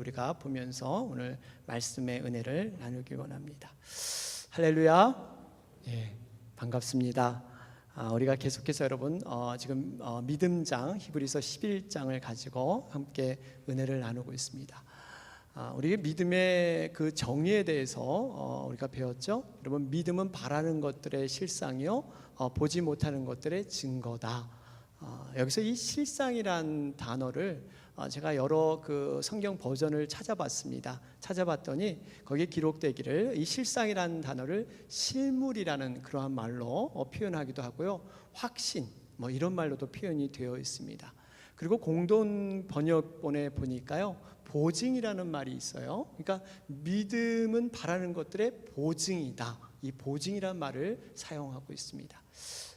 우리가 보면서 오늘 말씀의 은혜를 나누기 원합니다. 할렐루야. 예, 반갑습니다. 우리가 계속해서 여러분 지금 믿음장 히브리서 11장을 가지고 함께 은혜를 나누고 있습니다. 우리 믿음의 그 정의에 대해서 우리가 배웠죠. 여러분, 믿음은 바라는 것들의 실상이요 보지 못하는 것들의 증거다. 여기서 이 실상이란 단어를 제가 여러 그 성경 버전을 찾아봤습니다. 찾아봤더니 거기에 기록되기를 이 실상이라는 단어를 실물이라는 그러한 말로 표현하기도 하고요, 확신 뭐 이런 말로도 표현이 되어 있습니다. 그리고 공동 번역본에 보니까요, 보증이라는 말이 있어요. 그러니까 믿음은 바라는 것들의 보증이다. 이 보증이란 말을 사용하고 있습니다.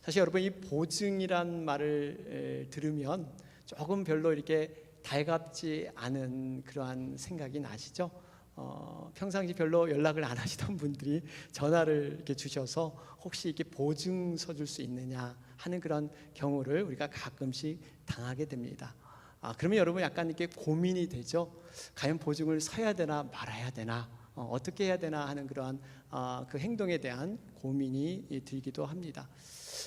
사실 여러분, 이 보증이란 말을 들으면 조금 별로 이렇게 달갑지 않은 그러한 생각이 나시죠? 평상시 별로 연락을 안 하시던 분들이 전화를 이렇게 주셔서 혹시 이렇게 보증 서줄 수 있느냐 하는 그런 경우를 우리가 가끔씩 당하게 됩니다. 그러면 여러분 약간 이렇게 고민이 되죠. 과연 보증을 서야 되나 말아야 되나, 어떻게 해야 되나 하는 그러한 그 행동에 대한 고민이 들기도 합니다.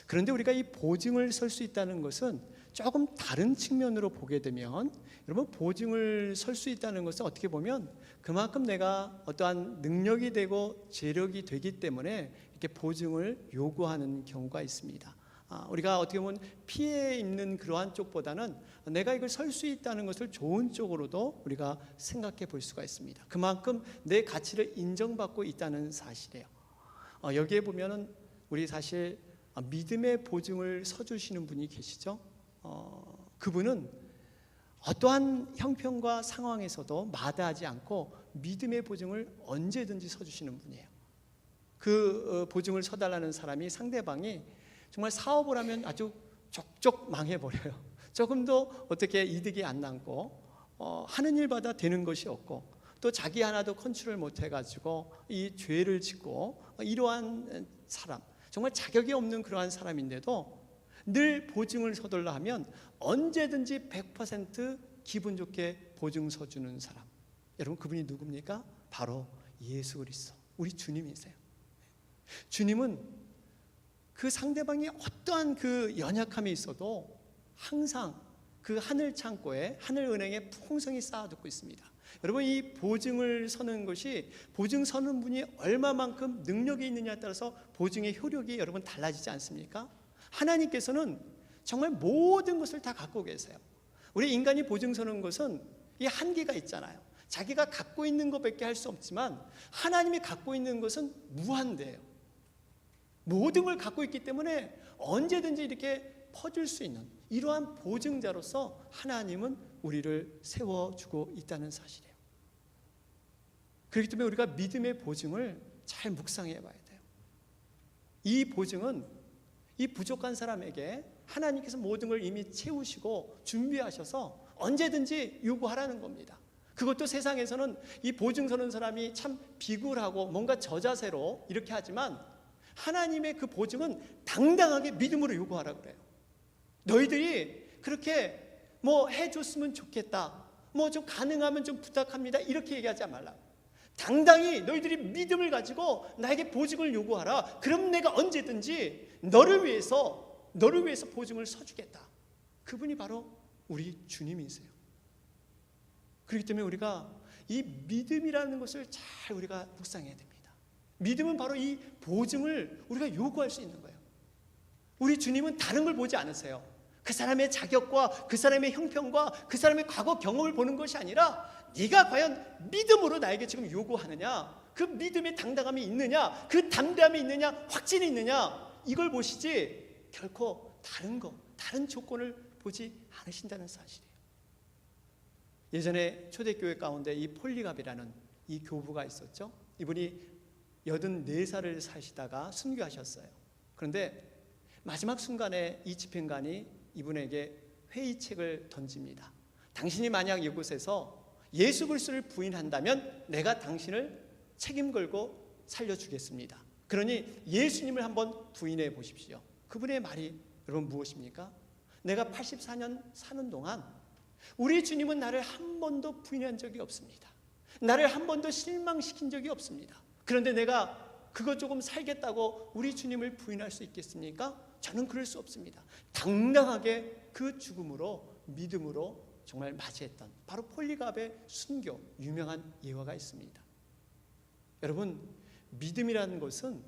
그런데 우리가 이 보증을 설 수 있다는 것은 조금 다른 측면으로 보게 되면, 여러분, 보증을 설 수 있다는 것은 어떻게 보면 그만큼 내가 어떠한 능력이 되고 재력이 되기 때문에 이렇게 보증을 요구하는 경우가 있습니다. 우리가 어떻게 보면 피해 입는 그러한 쪽보다는 내가 이걸 설 수 있다는 것을 좋은 쪽으로도 우리가 생각해 볼 수가 있습니다. 그만큼 내 가치를 인정받고 있다는 사실이에요. 여기에 보면은 우리 사실 믿음의 보증을 서주시는 분이 계시죠. 그분은 어떠한 형편과 상황에서도 마다하지 않고 믿음의 보증을 언제든지 서주시는 분이에요. 그 보증을 서달라는 사람이, 상대방이 정말 사업을 하면 아주 족족 망해버려요. 조금도 어떻게 이득이 안 남고 하는 일마다 되는 것이 없고, 또 자기 하나도 컨트롤 못해가지고 이 죄를 짓고 이러한 사람, 정말 자격이 없는 그러한 사람인데도 늘 보증을 서달라 하면 언제든지 100% 기분 좋게 보증 서주는 사람. 여러분, 그분이 누굽니까? 바로 예수 그리스도, 우리 주님이세요. 주님은 그 상대방이 어떠한 그 연약함이 있어도 항상 그 하늘 창고에, 하늘 은행에 풍성히 쌓아두고 있습니다. 여러분, 이 보증을 서는 것이, 보증 서는 분이 얼마만큼 능력이 있느냐에 따라서 보증의 효력이 여러분 달라지지 않습니까? 하나님께서는 정말 모든 것을 다 갖고 계세요. 우리 인간이 보증 서는 것은 이 한계가 있잖아요. 자기가 갖고 있는 것밖에 할 수 없지만 하나님이 갖고 있는 것은 무한대예요. 모든 걸 갖고 있기 때문에 언제든지 이렇게 퍼줄 수 있는 이러한 보증자로서 하나님은 우리를 세워주고 있다는 사실이에요. 그렇기 때문에 우리가 믿음의 보증을 잘 묵상해 봐야 돼요. 이 보증은 이 부족한 사람에게 하나님께서 모든 걸 이미 채우시고 준비하셔서 언제든지 요구하라는 겁니다. 그것도 세상에서는 이 보증 서는 사람이 참 비굴하고 뭔가 저자세로 이렇게 하지만, 하나님의 그 보증은 당당하게 믿음으로 요구하라 그래요. 너희들이 그렇게 뭐 해줬으면 좋겠다, 뭐 좀 가능하면 좀 부탁합니다, 이렇게 얘기하지 말라. 당당히 너희들이 믿음을 가지고 나에게 보증을 요구하라. 그럼 내가 언제든지 너를 위해서 보증을 서주겠다. 그분이 바로 우리 주님이세요. 그렇기 때문에 우리가 이 믿음이라는 것을 잘 우리가 묵상해야 됩니다. 믿음은 바로 이 보증을 우리가 요구할 수 있는 거예요. 우리 주님은 다른 걸 보지 않으세요. 그 사람의 자격과 그 사람의 형편과 그 사람의 과거 경험을 보는 것이 아니라, 네가 과연 믿음으로 나에게 지금 요구하느냐, 그 믿음의 당당함이 있느냐, 그 담대함이 있느냐, 확신이 있느냐, 이걸 보시지 결코 다른 조건을 보지 않으신다는 사실이에요. 예전에 초대교회 가운데 이 폴리갑이라는 이 교부가 있었죠. 이분이 84살을 사시다가 순교하셨어요. 그런데 마지막 순간에 이 집행관이 이분에게 회의책을 던집니다. 당신이 만약 이곳에서 예수 그리스도를 부인한다면 내가 당신을 책임 걸고 살려주겠습니다. 그러니 예수님을 한번 부인해 보십시오. 그분의 말이 여러분 무엇입니까? 내가 84년 사는 동안 우리 주님은 나를 한 번도 부인한 적이 없습니다. 나를 한 번도 실망시킨 적이 없습니다. 그런데 내가 그것 조금 살겠다고 우리 주님을 부인할 수 있겠습니까? 저는 그럴 수 없습니다. 당당하게 그 죽음으로, 믿음으로 정말 맞이했던 바로 폴리갑의 순교, 유명한 예화가 있습니다. 여러분, 믿음이라는 것은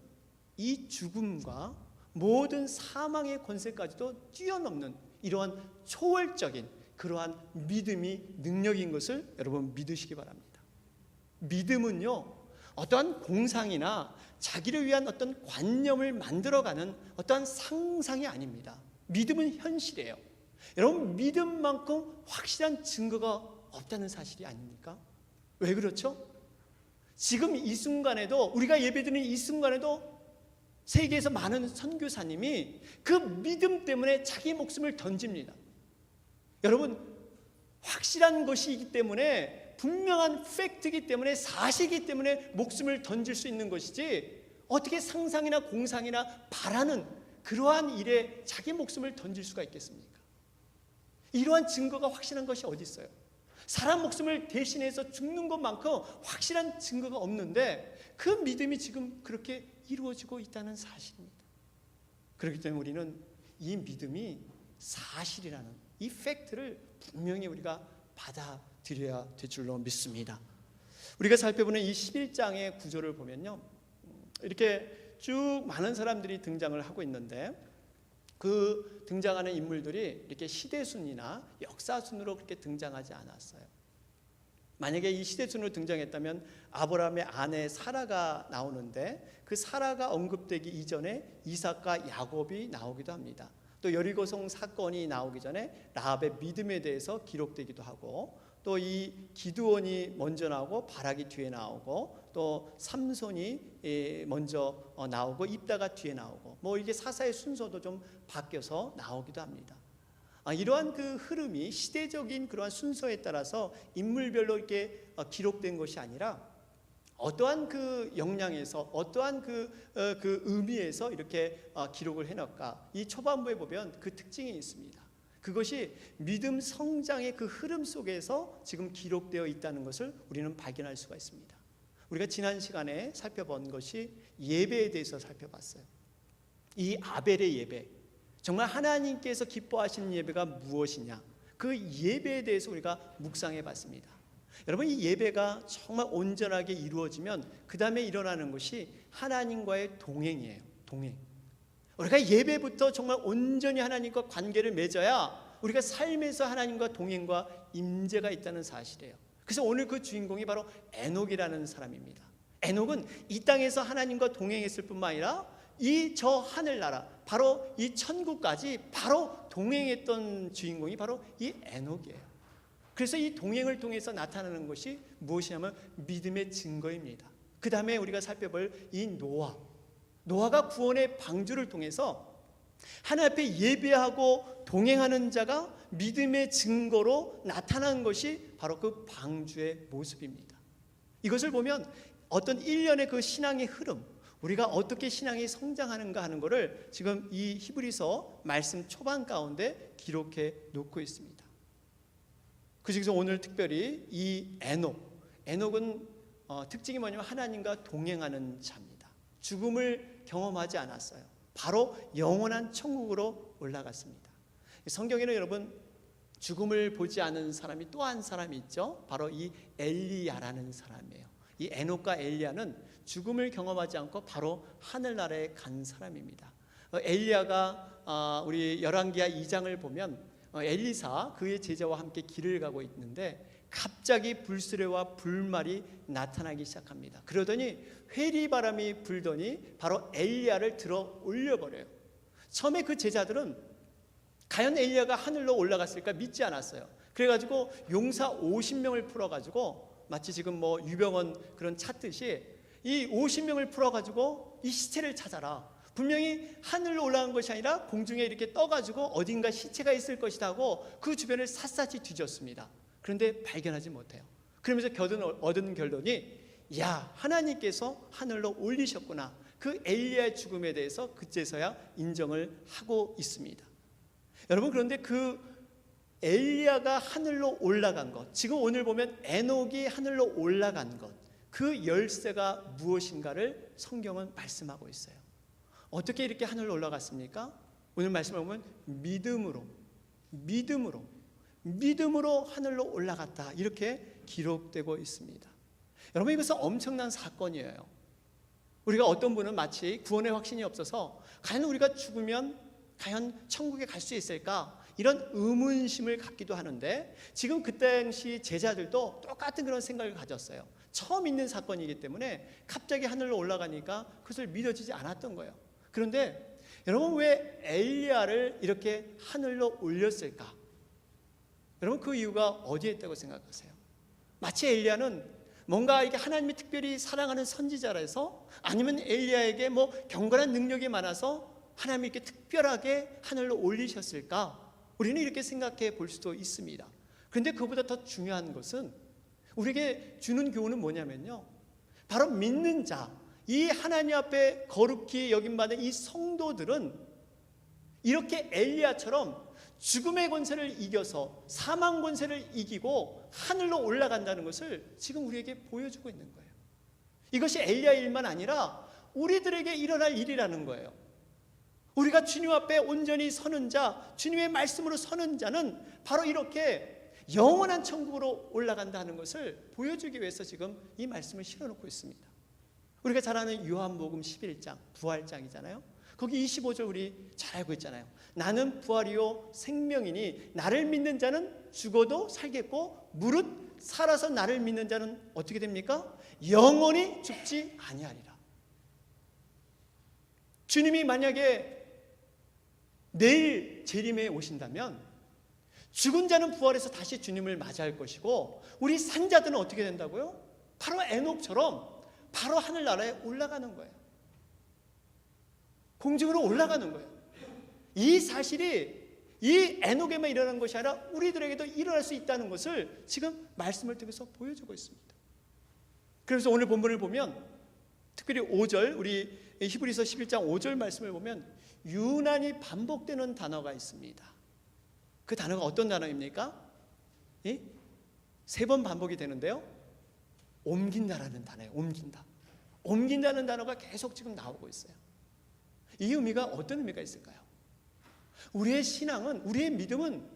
이 죽음과 모든 사망의 권세까지도 뛰어넘는 이러한 초월적인 그러한 믿음이 능력인 것을 여러분 믿으시기 바랍니다. 믿음은요, 어떠한 공상이나 자기를 위한 어떤 관념을 만들어가는 어떠한 상상이 아닙니다. 믿음은 현실이에요. 여러분, 믿음만큼 확실한 증거가 없다는 사실이 아닙니까? 왜 그렇죠? 지금 이 순간에도, 우리가 예배드리는 이 순간에도 세계에서 많은 선교사님이 그 믿음 때문에 자기 목숨을 던집니다. 여러분, 확실한 것이기 때문에, 분명한 팩트이기 때문에, 사실이기 때문에 목숨을 던질 수 있는 것이지, 어떻게 상상이나 공상이나 바라는 그러한 일에 자기 목숨을 던질 수가 있겠습니까? 이러한 증거가 확실한 것이 어디 있어요? 사람 목숨을 대신해서 죽는 것만큼 확실한 증거가 없는데 그 믿음이 지금 그렇게 이루어지고 있다는 사실입니다. 그렇기 때문에 우리는 이 믿음이 사실이라는 이 팩트를 분명히 우리가 받아들여야 될 줄로 믿습니다. 우리가 살펴보는 이 11장의 구조를 보면요, 이렇게 쭉 많은 사람들이 등장을 하고 있는데 그 등장하는 인물들이 이렇게 시대순이나 역사순으로 그렇게 등장하지 않았어요. 만약에 이 시대순으로 등장했다면 아브라함의 아내 사라가 나오는데 그 사라가 언급되기 이전에 이삭과 야곱이 나오기도 합니다. 또 여리고성 사건이 나오기 전에 라합의 믿음에 대해서 기록되기도 하고, 또 이 기드온이 먼저 나오고 바락이 뒤에 나오고, 또 삼손이 먼저 나오고 입다가 뒤에 나오고, 뭐 이게 사사의 순서도 좀 바뀌어서 나오기도 합니다. 이러한 그 흐름이 시대적인 그러한 순서에 따라서 인물별로 이렇게 기록된 것이 아니라 어떠한 그 역량에서, 어떠한 그 의미에서 이렇게 기록을 해놨까, 이 초반부에 보면 그 특징이 있습니다. 그것이 믿음 성장의 그 흐름 속에서 지금 기록되어 있다는 것을 우리는 발견할 수가 있습니다. 우리가 지난 시간에 살펴본 것이 예배에 대해서 살펴봤어요. 이 아벨의 예배, 정말 하나님께서 기뻐하시는 예배가 무엇이냐, 그 예배에 대해서 우리가 묵상해 봤습니다. 여러분, 이 예배가 정말 온전하게 이루어지면 그 다음에 일어나는 것이 하나님과의 동행이에요. 동행. 우리가 예배부터 정말 온전히 하나님과 관계를 맺어야 우리가 삶에서 하나님과 동행과 임재가 있다는 사실이에요. 그래서 오늘 그 주인공이 바로 에녹이라는 사람입니다. 에녹은 이 땅에서 하나님과 동행했을 뿐만 아니라 이 저 하늘나라, 바로 이 천국까지 바로 동행했던 주인공이 바로 이 에녹이에요. 그래서 이 동행을 통해서 나타나는 것이 무엇이냐면 믿음의 증거입니다. 그 다음에 우리가 살펴볼 이 노아가 구원의 방주를 통해서 하나님 앞에 예배하고 동행하는 자가 믿음의 증거로 나타난 것이 바로 그 방주의 모습입니다. 이것을 보면 어떤 일련의 그 신앙의 흐름, 우리가 어떻게 신앙이 성장하는가 하는 것을 지금 이 히브리서 말씀 초반 가운데 기록해 놓고 있습니다. 그중에서 오늘 특별히 이 에녹은 특징이 뭐냐면 하나님과 동행하는 자입니다. 죽음을 경험하지 않았어요. 바로 영원한 천국으로 올라갔습니다. 성경에는 여러분, 죽음을 보지 않은 사람이 또 한 사람이 있죠. 바로 이 엘리야라는 사람이에요. 이 에녹과 엘리야는 죽음을 경험하지 않고 바로 하늘나라에 간 사람입니다. 엘리야가 우리 열왕기하 2장을 보면 엘리사 그의 제자와 함께 길을 가고 있는데 갑자기 불수레와 불말이 나타나기 시작합니다. 그러더니 회리바람이 불더니 바로 엘리야를 들어 올려버려요. 처음에 그 제자들은 과연 엘리야가 하늘로 올라갔을까 믿지 않았어요. 그래가지고 용사 50명을 풀어가지고 마치 지금 뭐 유병원 그런 찾듯이 이 50명을 풀어가지고 이 시체를 찾아라. 분명히 하늘로 올라간 것이 아니라 공중에 이렇게 떠가지고 어딘가 시체가 있을 것이다 하고 그 주변을 샅샅이 뒤졌습니다. 그런데 발견하지 못해요. 그러면서 얻은 결론이, 야, 하나님께서 하늘로 올리셨구나. 그 엘리야의 죽음에 대해서 그제서야 인정을 하고 있습니다. 여러분, 그런데 그 엘리야가 하늘로 올라간 것, 지금 오늘 보면 에녹이 하늘로 올라간 것, 그 열쇠가 무엇인가를 성경은 말씀하고 있어요. 어떻게 이렇게 하늘로 올라갔습니까? 오늘 말씀을 보면 믿음으로 하늘로 올라갔다, 이렇게 기록되고 있습니다. 여러분, 이것은 엄청난 사건이에요. 우리가 어떤 분은 마치 구원의 확신이 없어서 과연 우리가 죽으면 과연 천국에 갈 수 있을까, 이런 의문심을 갖기도 하는데, 지금 그 당시 제자들도 똑같은 그런 생각을 가졌어요. 처음 있는 사건이기 때문에 갑자기 하늘로 올라가니까 그것을 믿어지지 않았던 거예요. 그런데 여러분, 왜 엘리야를 이렇게 하늘로 올렸을까? 여러분, 그 이유가 어디에 있다고 생각하세요? 마치 엘리야는 뭔가 이게 하나님이 특별히 사랑하는 선지자라서, 아니면 엘리야에게 뭐 경건한 능력이 많아서 하나님이 이렇게 특별하게 하늘로 올리셨을까? 우리는 이렇게 생각해 볼 수도 있습니다. 그런데 그보다 더 중요한 것은 우리에게 주는 교훈은 뭐냐면요, 바로 믿는 자, 이 하나님 앞에 거룩히 여김받은 이 성도들은 이렇게 엘리야처럼 죽음의 권세를 이겨서 사망 권세를 이기고 하늘로 올라간다는 것을 지금 우리에게 보여주고 있는 거예요. 이것이 엘리야의 일만 아니라 우리들에게 일어날 일이라는 거예요. 우리가 주님 앞에 온전히 서는 자, 주님의 말씀으로 서는 자는 바로 이렇게 영원한 천국으로 올라간다는 것을 보여주기 위해서 지금 이 말씀을 실어놓고 있습니다. 우리가 잘 아는 요한복음 11장, 부활장이잖아요. 거기 25절 우리 잘 알고 있잖아요. 나는 부활이요 생명이니 나를 믿는 자는 죽어도 살겠고 무릇 살아서 나를 믿는 자는 어떻게 됩니까? 영원히 죽지 아니하리라. 주님이 만약에 내일 재림에 오신다면 죽은 자는 부활해서 다시 주님을 맞이할 것이고, 우리 산자들은 어떻게 된다고요? 바로 에녹처럼 바로 하늘나라에 올라가는 거예요. 공중으로 올라가는 거예요. 이 사실이 이 에녹에만 일어난 것이 아니라 우리들에게도 일어날 수 있다는 것을 지금 말씀을 통해서 보여주고 있습니다. 그래서 오늘 본문을 보면 특별히 5절, 우리 히브리서 11장 5절 말씀을 보면 유난히 반복되는 단어가 있습니다. 그 단어가 어떤 단어입니까? 3번 반복이 되는데요, 옮긴다라는 단어예요. 옮긴다는 단어가 계속 지금 나오고 있어요. 이 의미가 어떤 의미가 있을까요? 우리의 신앙은, 우리의 믿음은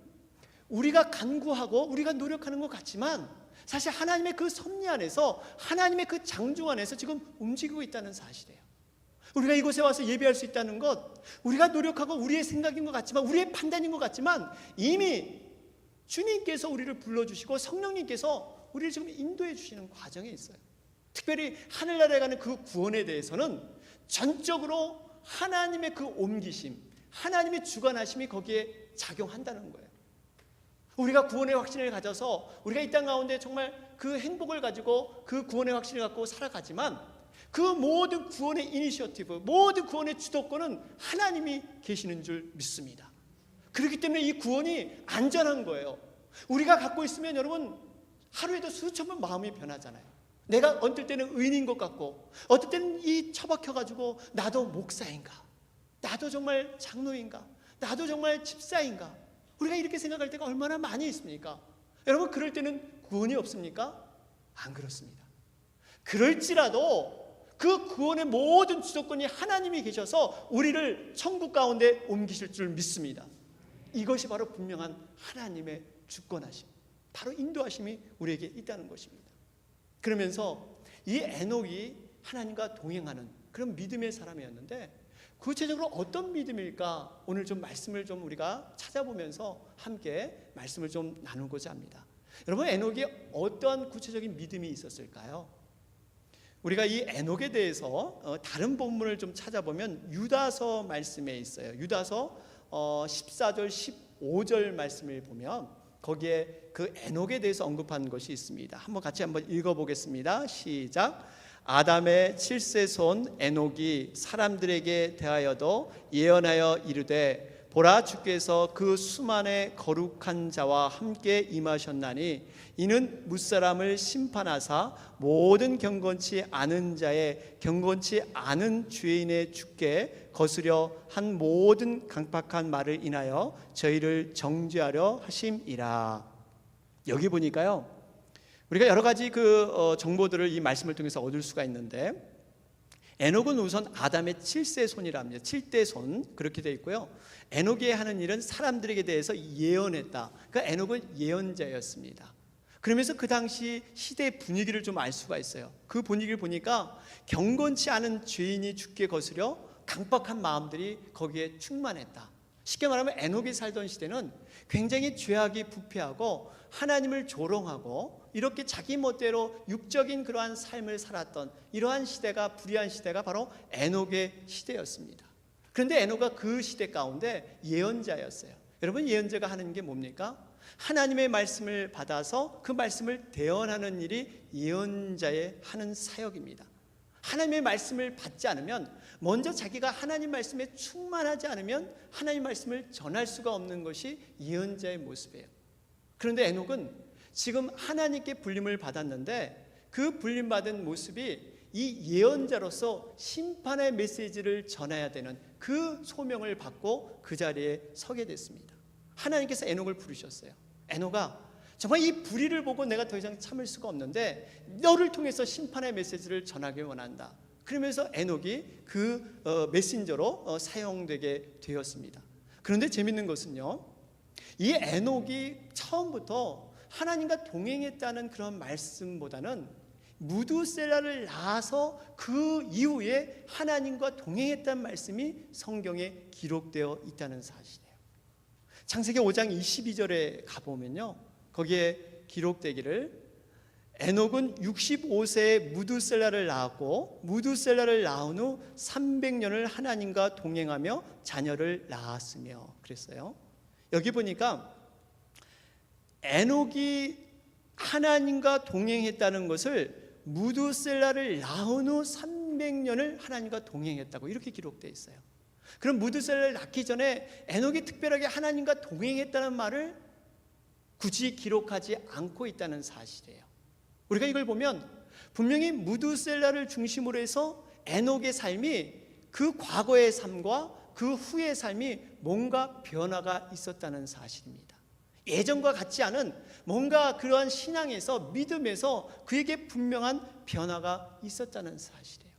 우리가 간구하고 우리가 노력하는 것 같지만 사실 하나님의 그 섭리 안에서, 하나님의 그 장중 안에서 지금 움직이고 있다는 사실이에요. 우리가 이곳에 와서 예배할 수 있다는 것, 우리가 노력하고 우리의 생각인 것 같지만, 우리의 판단인 것 같지만, 이미 주님께서 우리를 불러주시고 성령님께서 우리를 지금 인도해 주시는 과정에 있어요. 특별히 하늘나라에 가는 그 구원에 대해서는 전적으로 하나님의 그 옮기심, 하나님의 주관하심이 거기에 작용한다는 거예요. 우리가 구원의 확신을 가져서 우리가 이 땅 가운데 정말 그 행복을 가지고 그 구원의 확신을 갖고 살아가지만, 그 모든 구원의 이니셔티브, 모든 구원의 주도권은 하나님이 계시는 줄 믿습니다. 그렇기 때문에 이 구원이 안전한 거예요. 우리가 갖고 있으면 여러분 하루에도 수천 번 마음이 변하잖아요. 내가 어떨 때는 의인인 것 같고, 어떨 때는 이 처박혀가지고 나도 목사인가, 나도 정말 장로인가, 나도 정말 집사인가, 우리가 이렇게 생각할 때가 얼마나 많이 있습니까? 여러분, 그럴 때는 구원이 없습니까? 안 그렇습니다. 그럴지라도 그 구원의 모든 주도권이 하나님이 계셔서 우리를 천국 가운데 옮기실 줄 믿습니다. 이것이 바로 분명한 하나님의 주권하심, 바로 인도하심이 우리에게 있다는 것입니다. 그러면서 이 에녹이 하나님과 동행하는 그런 믿음의 사람이었는데, 구체적으로 어떤 믿음일까? 오늘 좀 말씀을 좀 우리가 찾아보면서 함께 말씀을 좀 나누고자 합니다. 여러분, 에녹이 어떠한 구체적인 믿음이 있었을까요? 우리가 이 에녹에 대해서 다른 본문을 좀 찾아보면 유다서 말씀에 있어요. 유다서 14절 15절 말씀을 보면 거기에 그 에녹에 대해서 언급한 것이 있습니다. 같이 한번 읽어보겠습니다. 시작. 아담의 7세 손 에녹이 사람들에게 대하여도 예언하여 이르되 보라 주께서 그 수만의 거룩한 자와 함께 임하셨나니 이는 무사람을 심판하사 모든 경건치 않은 자의 경건치 않은 죄인의 주께 거스려 한 모든 강팍한 말을 인하여 저희를 정죄하려 하심이라. 여기 보니까요, 우리가 여러 가지 정보들을 이 말씀을 통해서 얻을 수가 있는데, 에녹은 우선 아담의 7세 손이라 합니다. 7대 손 그렇게 되어 있고요. 에녹이 하는 일은 사람들에게 대해서 예언했다. 그러니까 에녹은 예언자였습니다. 그러면서 그 당시 시대의 분위기를 좀 알 수가 있어요. 그 분위기를 보니까 경건치 않은 죄인이 죽게 거스려 강박한 마음들이 거기에 충만했다. 쉽게 말하면 에녹이 살던 시대는 굉장히 죄악이 부패하고 하나님을 조롱하고 이렇게 자기 멋대로 육적인 그러한 삶을 살았던 이러한 시대가, 불의한 시대가 바로 에녹의 시대였습니다. 그런데 에녹가 그 시대 가운데 예언자였어요. 여러분, 예언자가 하는 게 뭡니까? 하나님의 말씀을 받아서 그 말씀을 대언하는 일이 예언자의 하는 사역입니다. 하나님의 말씀을 받지 않으면, 먼저 자기가 하나님 말씀에 충만하지 않으면 하나님 말씀을 전할 수가 없는 것이 예언자의 모습이에요. 그런데 에녹은 지금 하나님께 불림을 받았는데 그 불림받은 모습이 이 예언자로서 심판의 메시지를 전해야 되는 그 소명을 받고 그 자리에 서게 됐습니다. 하나님께서 에녹을 부르셨어요. 에녹아, 정말 이 불의를 보고 내가 더 이상 참을 수가 없는데 너를 통해서 심판의 메시지를 전하기 원한다. 그러면서 에녹이 그 메신저로 사용되게 되었습니다. 그런데 재밌는 것은요, 이 에녹이 처음부터 하나님과 동행했다는 그런 말씀보다는 무두셀라를 낳아서 그 이후에 하나님과 동행했다는 말씀이 성경에 기록되어 있다는 사실이에요. 창세기 5장 22절에 가보면요, 거기에 기록되기를 에녹은 65세에 무두셀라를 낳았고 무두셀라를 낳은 후 300년을 하나님과 동행하며 자녀를 낳았으며 그랬어요. 여기 보니까 에녹이 하나님과 동행했다는 것을 무두셀라를 낳은 후 300년을 하나님과 동행했다고 이렇게 기록되어 있어요. 그럼 무두셀라를 낳기 전에 에녹이 특별하게 하나님과 동행했다는 말을 굳이 기록하지 않고 있다는 사실이에요. 우리가 이걸 보면 분명히 무두셀라를 중심으로 해서 에녹의 삶이 그 과거의 삶과 그 후의 삶이 뭔가 변화가 있었다는 사실입니다. 예전과 같지 않은 뭔가 그러한 신앙에서, 믿음에서 그에게 분명한 변화가 있었다는 사실이에요.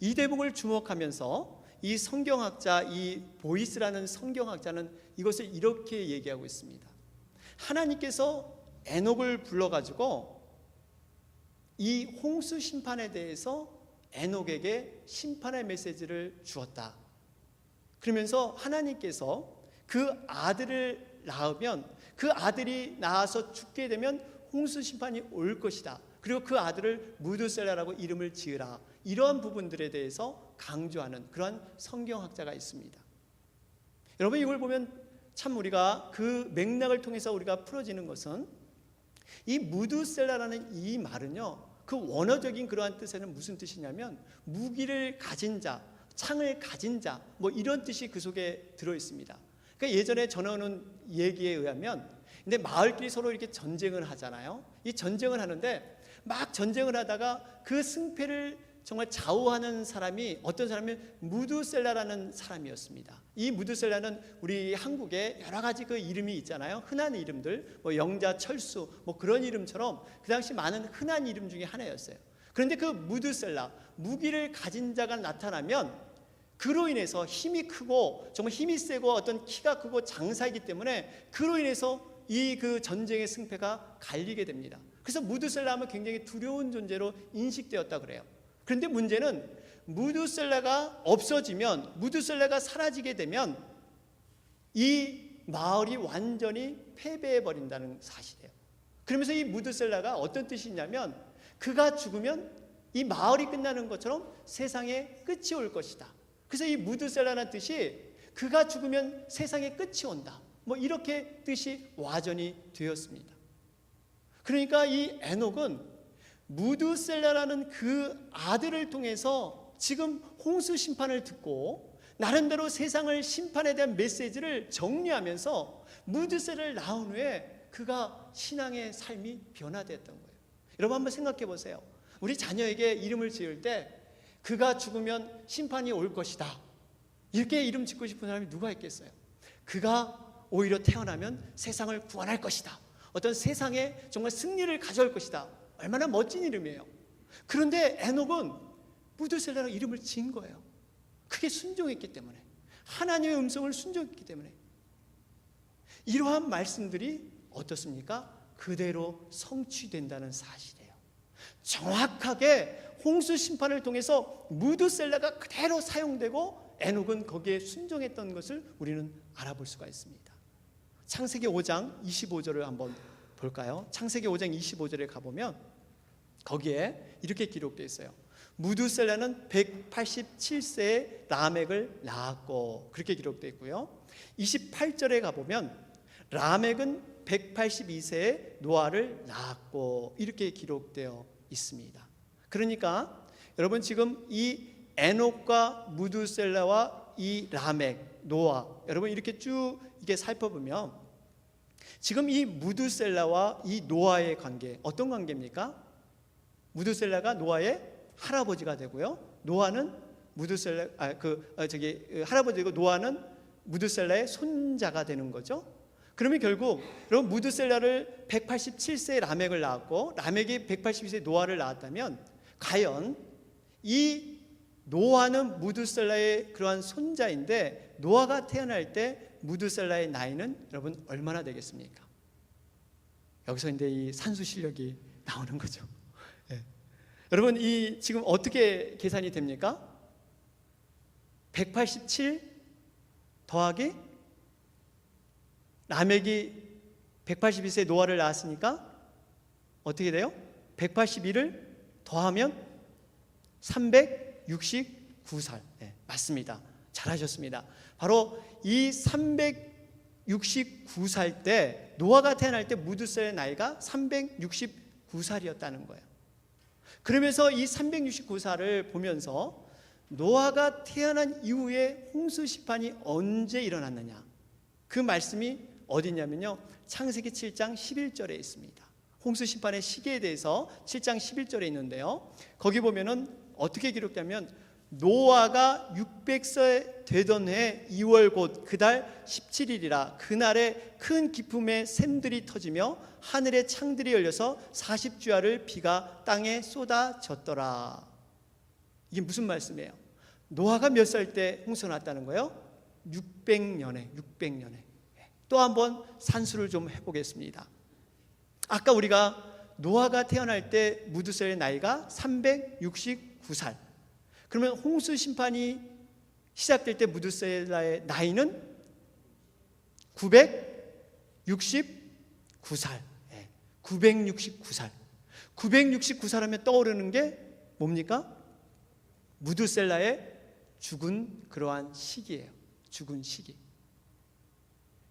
이 대목을 주목하면서 이 성경학자, 이 보이스라는 성경학자는 이것을 이렇게 얘기하고 있습니다. 하나님께서 에녹을 불러가지고 이 홍수 심판에 대해서 에녹에게 심판의 메시지를 주었다. 그러면서 하나님께서 그 아들을 낳으면, 그 아들이 낳아서 죽게 되면 홍수 심판이 올 것이다. 그리고 그 아들을 무두셀라라고 이름을 지으라. 이러한 부분들에 대해서 강조하는 그러한 성경학자가 있습니다. 여러분, 이걸 보면 참 우리가 그 맥락을 통해서 우리가 풀어지는 것은 이 무두셀라라는 이 말은요, 그 원어적인 그러한 뜻에는 무슨 뜻이냐면 무기를 가진 자, 창을 가진 자, 뭐 이런 뜻이 그 속에 들어 있습니다. 그러니까 예전에 전해오는 얘기에 의하면, 근데 마을끼리 서로 이렇게 전쟁을 하잖아요. 이 전쟁을 하는데 막 전쟁을 하다가 그 승패를 정말 좌우하는 사람이 어떤 사람이 무두셀라라는 사람이었습니다. 이 무두셀라는 우리 한국에 여러 가지 그 이름이 있잖아요. 흔한 이름들, 뭐 영자, 철수, 뭐 그런 이름처럼 그 당시 많은 흔한 이름 중에 하나였어요. 그런데 그 무두셀라, 무기를 가진 자가 나타나면 그로 인해서 힘이 크고 정말 힘이 세고 어떤 키가 크고 장사이기 때문에 그로 인해서 이 그 전쟁의 승패가 갈리게 됩니다. 그래서 무두셀라 하면 굉장히 두려운 존재로 인식되었다 그래요. 그런데 문제는 무두셀라가 없어지면, 무두셀라가 사라지게 되면 이 마을이 완전히 패배해 버린다는 사실이에요. 그러면서 이 무두셀라가 어떤 뜻이냐면 그가 죽으면 이 마을이 끝나는 것처럼 세상에 끝이 올 것이다. 그래서 이 무두셀라라는 뜻이 그가 죽으면 세상에 끝이 온다. 뭐 이렇게 뜻이 와전이 되었습니다. 그러니까 이 에녹은 무두셀라라는 그 아들을 통해서 지금 홍수 심판을 듣고 나름대로 세상을 심판에 대한 메시지를 정리하면서 무드셀라를 낳은 후에 그가 신앙의 삶이 변화되었던 거예요. 여러분 한번 생각해 보세요. 우리 자녀에게 이름을 지을 때 그가 죽으면 심판이 올 것이다, 이렇게 이름 짓고 싶은 사람이 누가 있겠어요? 그가 오히려 태어나면 세상을 구원할 것이다, 어떤 세상에 정말 승리를 가져올 것이다, 얼마나 멋진 이름이에요. 그런데 에녹은 무드셀라라고 이름을 지은 거예요. 그게 순종했기 때문에, 하나님의 음성을 순종했기 때문에. 이러한 말씀들이 어떻습니까? 그대로 성취된다는 사실이에요. 정확하게 홍수 심판을 통해서 무드셀라가 그대로 사용되고 에녹은 거기에 순종했던 것을 우리는 알아볼 수가 있습니다. 창세기 5장 25절을 한번 볼까요? 창세기 5장 25절에 가보면 거기에 이렇게 기록되어 있어요. 무드셀라는 187세에 라멕을 낳았고, 그렇게 기록되어 있고요. 28절에 가보면 라멕은 182세에 노아를 낳았고, 이렇게 기록되어 있습니다. 그러니까 여러분 지금 이 에녹과 무드셀라와 이 라멕, 노아, 여러분 이렇게 쭉 이게 살펴보면 지금 이 무드셀라와 이 노아의 관계, 어떤 관계입니까? 무드셀라가 노아의 할아버지가 되고요, 노아는 할아버지고 노아는 무드셀라의 손자가 되는 거죠. 그러면 결국 여러분 무드셀라를 187세에 라멕을 낳았고 라멕이 182세에 노아를 낳았다면 과연 이 노아는 무드셀라의 그러한 손자인데 노아가 태어날 때 무드셀라의 나이는 여러분 얼마나 되겠습니까? 여기서 이제 이 산수 실력이 나오는 거죠. 예. 여러분 이 지금 어떻게 계산이 됩니까? 187 더하기 라멕이 182세 노아를 낳았으니까 어떻게 돼요? 181을 더하면 369살. 네, 맞습니다. 잘하셨습니다. 바로 이 369살 때 노아가 태어날 때 무드셀의 나이가 369살이었다는 거예요. 그러면서 이 369살을 보면서 노아가 태어난 이후에 홍수 심판이 언제 일어났느냐, 그 말씀이 어디 있냐면요, 창세기 7장 11절에 있습니다. 홍수 심판의 시기에 대해서 7장 11절에 있는데요, 거기 보면은 어떻게 기록되냐면 노아가 600세 되던 해 2월 곧 그달 17일이라 그날에 큰 기품의 샘들이 터지며 하늘의 창들이 열려서 40주야를 비가 땅에 쏟아졌더라. 이게 무슨 말씀이에요? 노아가 몇 살 때 홍수가 났다는 거예요? 600년에. 또 한번 산수를 좀 해보겠습니다. 아까 우리가 노아가 태어날 때 무드셀의 나이가 369살. 그러면 홍수 심판이 시작될 때 무드셀라의 나이는 969살. 969살. 969살 하면 떠오르는 게 뭡니까? 무드셀라의 죽은 그러한 시기예요. 죽은 시기.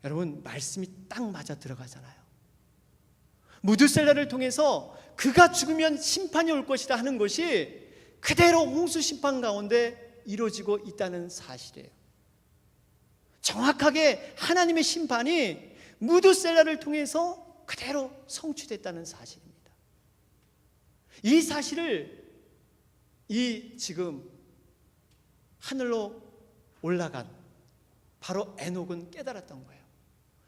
여러분 말씀이 딱 맞아 들어가잖아요. 무드셀라를 통해서 그가 죽으면 심판이 올 것이다 하는 것이 그대로 홍수 심판 가운데 이루어지고 있다는 사실이에요. 정확하게 하나님의 심판이 무드셀라를 통해서 그대로 성취됐다는 사실입니다. 이 사실을 이 지금 하늘로 올라간 바로 에녹은 깨달았던 거예요.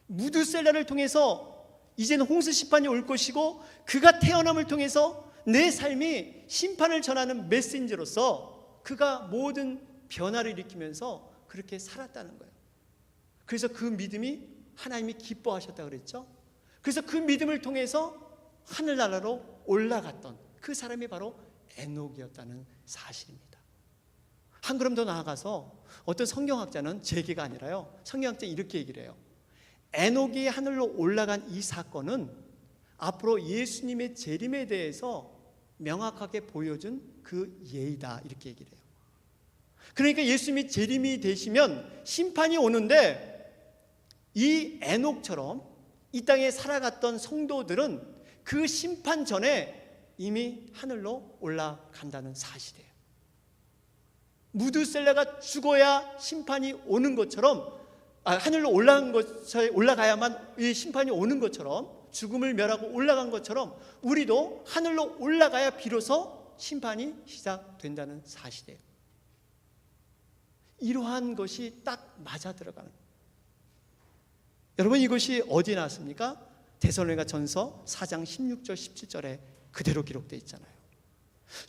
무드셀라를 통해서 이제는 홍수 심판이 올 것이고 그가 태어남을 통해서 내 삶이 심판을 전하는 메신저로서 그가 모든 변화를 일으키면서 그렇게 살았다는 거예요. 그래서 그 믿음이 하나님이 기뻐하셨다고 그랬죠. 그래서 그 믿음을 통해서 하늘나라로 올라갔던 그 사람이 바로 에녹이었다는 사실입니다. 한 걸음 더 나아가서 어떤 성경학자는 제 얘기가 아니라요, 성경학자는 이렇게 얘기를 해요. 에녹이 하늘로 올라간 이 사건은 앞으로 예수님의 재림에 대해서 명확하게 보여준 그 예이다, 이렇게 얘기를 해요. 그러니까 예수님이 재림이 되시면 심판이 오는데 이 에녹처럼 이 땅에 살아갔던 성도들은 그 심판 전에 이미 하늘로 올라간다는 사실이에요. 무드셀라가 죽어야 심판이 오는 것처럼, 하늘로 올라가야만 이 심판이 오는 것처럼, 죽음을 멸하고 올라간 것처럼 우리도 하늘로 올라가야 비로소 심판이 시작된다는 사실이에요. 이러한 것이 딱 맞아 들어가는. 여러분, 이것이 어디에 나왔습니까? 데살로니가 전서 4장 16절 17절에 그대로 기록되어 있잖아요.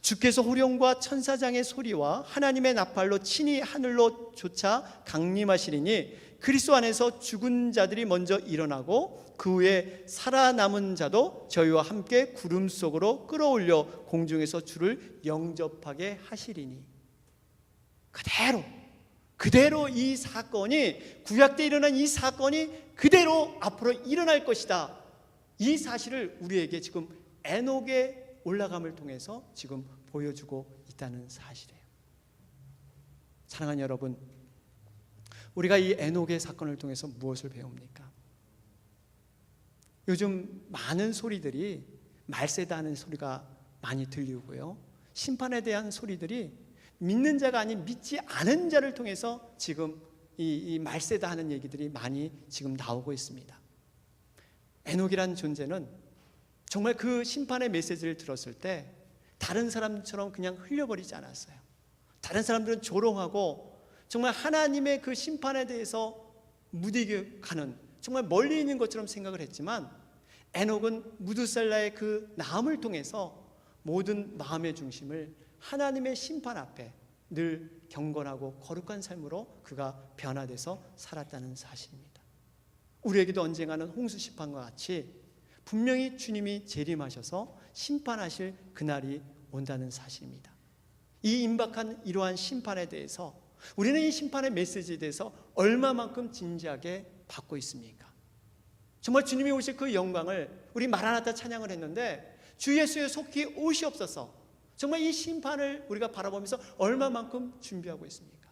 주께서 호령과 천사장의 소리와 하나님의 나팔로 친히 하늘로 쫓아 강림하시리니 그리스도 안에서 죽은 자들이 먼저 일어나고 그 후에 살아남은 자도 저희와 함께 구름 속으로 끌어올려 공중에서 주를 영접하게 하시리니. 그대로 이 사건이, 구약 때 일어난 이 사건이 그대로 앞으로 일어날 것이다. 이 사실을 우리에게 지금 에녹의 올라감을 통해서 지금 보여주고 있다는 사실이에요. 사랑하는 여러분, 우리가 이 에녹의 사건을 통해서 무엇을 배웁니까? 요즘 많은 소리들이, 말세다 하는 소리가 많이 들리고요, 심판에 대한 소리들이 믿는 자가 아닌 믿지 않은 자를 통해서 지금 이 말세다 하는 얘기들이 많이 지금 나오고 있습니다. 에녹이란 존재는 정말 그 심판의 메시지를 들었을 때 다른 사람처럼 그냥 흘려버리지 않았어요. 다른 사람들은 조롱하고 정말 하나님의 그 심판에 대해서 무디게 가는, 정말 멀리 있는 것처럼 생각을 했지만, 에녹은 무드셀라의 그 나음을 통해서 모든 마음의 중심을 하나님의 심판 앞에 늘 경건하고 거룩한 삶으로 그가 변화돼서 살았다는 사실입니다. 우리에게도 언젠가는 홍수 심판과 같이 분명히 주님이 재림하셔서 심판하실 그날이 온다는 사실입니다. 이 임박한 이러한 심판에 대해서 우리는 이 심판의 메시지에 대해서 얼마만큼 진지하게 받고 있습니까? 정말 주님이 오실 그 영광을, 우리 마라나타 찬양을 했는데 주 예수의 속히 오시옵소서, 정말 이 심판을 우리가 바라보면서 얼마만큼 준비하고 있습니까?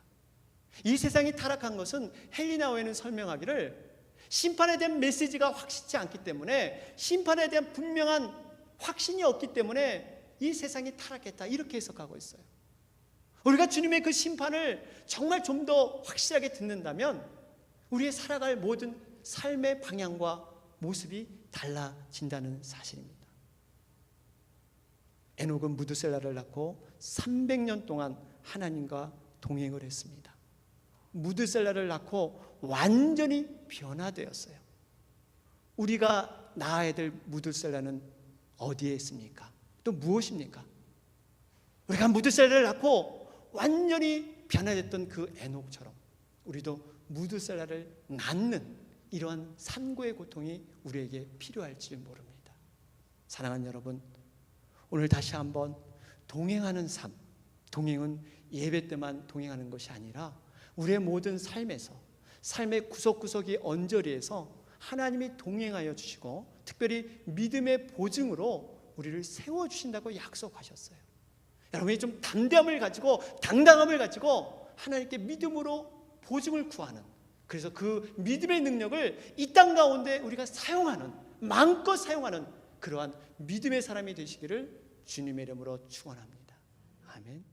이 세상이 타락한 것은 헬리나 오해는 설명하기를 심판에 대한 메시지가 확실치 않기 때문에, 심판에 대한 분명한 확신이 없기 때문에 이 세상이 타락했다, 이렇게 해석하고 있어요. 우리가 주님의 그 심판을 정말 좀 더 확실하게 듣는다면 우리의 살아갈 모든 삶의 방향과 모습이 달라진다는 사실입니다. 에녹은 무드셀라를 낳고 300년 동안 하나님과 동행을 했습니다. 무드셀라를 낳고 완전히 변화되었어요. 우리가 낳아야 될 무드셀라는 어디에 있습니까? 또 무엇입니까? 우리가 무드셀라를 낳고 완전히 변화됐던 그 에녹처럼 우리도 무드셀라를 낳는 이러한 산고의 고통이 우리에게 필요할지 모릅니다. 사랑하는 여러분, 오늘 다시 한번 동행하는 삶, 동행은 예배 때만 동행하는 것이 아니라 우리의 모든 삶에서, 삶의 구석구석이 언저리에서 하나님이 동행하여 주시고 특별히 믿음의 보증으로 우리를 세워주신다고 약속하셨어요. 여러분이 좀 담대함을 가지고, 당당함을 가지고 하나님께 믿음으로 보증을 구하는, 그래서 그 믿음의 능력을 이 땅 가운데 우리가 사용하는, 마음껏 사용하는 그러한 믿음의 사람이 되시기를 주님의 이름으로 축원합니다. 아멘.